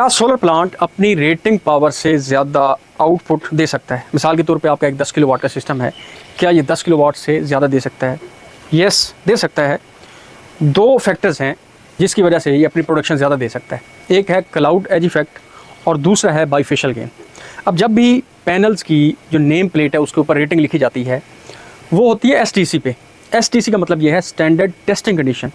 क्या solar plant अपनी rating power से ज़्यादा आउटपुट दे सकता है? मिसाल के तौर पे आपका एक 10 किलोवाट का सिस्टम है, क्या ये 10 किलोवाट से ज़्यादा दे सकता है? यस, दे सकता है। दो फैक्टर्स हैं जिसकी वजह से ये अपनी प्रोडक्शन ज़्यादा दे सकता है। एक है क्लाउड एज इफेक्ट और दूसरा है बाइफेशियल गेन। अब जब भी पैनल्स की जो नेम प्लेट है उसके ऊपर रेटिंग लिखी जाती है वो होती है एसटीसी पे। एसटीसी का मतलब ये है स्टैंडर्ड टेस्टिंग कंडीशन।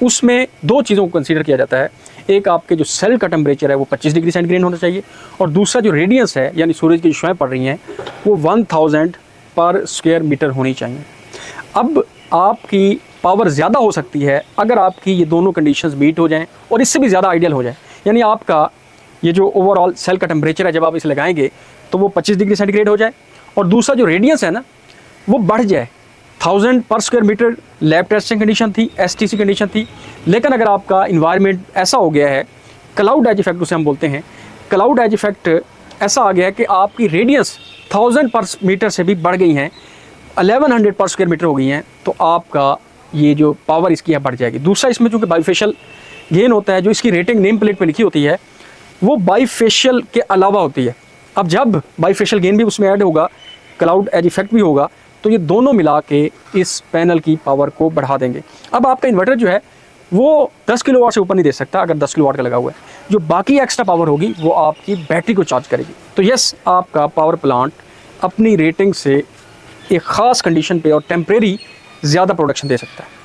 उसमें दो चीज़ों को कंसीडर किया जाता है। एक आपके जो सेल का टेम्परेचर है वो 25 डिग्री सेंटीग्रेड होना चाहिए और दूसरा जो रेडियंस है यानी सूरज की जो शुआएं पड़ रही हैं वो 1000 पर स्क्वायर मीटर होनी चाहिए। अब आपकी पावर ज़्यादा हो सकती है अगर आपकी ये दोनों कंडीशंस मीट हो जाएं और इससे भी ज़्यादा आइडियल हो जाए, यानी आपका ये जो ओवरऑल सेल का टेम्परेचर है जब आप इसे लगाएंगे तो वो 25 डिग्री सेंटीग्रेड हो जाए और दूसरा जो रेडियंस है ना वो बढ़ जाए। 1000 पर square metre lab testing condition थी, एसटीसी कंडीशन थी, लेकिन अगर आपका इन्वायरमेंट ऐसा हो गया है, क्लाउड एज इफेक्ट उसे हम बोलते हैं, क्लाउड एज इफेक्ट ऐसा आ गया है कि आपकी रेडियंस 1000 पर मीटर से भी बढ़ गई हैं, 1100 पर स्क्वायर मीटर हो गई हैं, तो आपका ये जो पावर इसकी है बढ़ जाएगी। दूसरा इसमें चूँकि बाइफेशियल गेन होता है, जो इसकी रेटिंग नेम प्लेट पर लिखी होती है वो बाइफेशियल के अलावा होती है। अब जब बाइफेशियल गेन भी उसमें ऐड होगा, क्लाउड एज इफेक्ट भी होगा, तो ये दोनों मिला के इस पैनल की पावर को बढ़ा देंगे। अब आपका इन्वर्टर जो है वो 10 किलोवाट से ऊपर नहीं दे सकता अगर 10 किलोवाट का लगा हुआ है। जो बाकी एक्स्ट्रा पावर होगी वो आपकी बैटरी को चार्ज करेगी। तो यस, आपका पावर प्लांट अपनी रेटिंग से एक ख़ास कंडीशन पे और टेम्परेरी ज़्यादा प्रोडक्शन दे सकता है।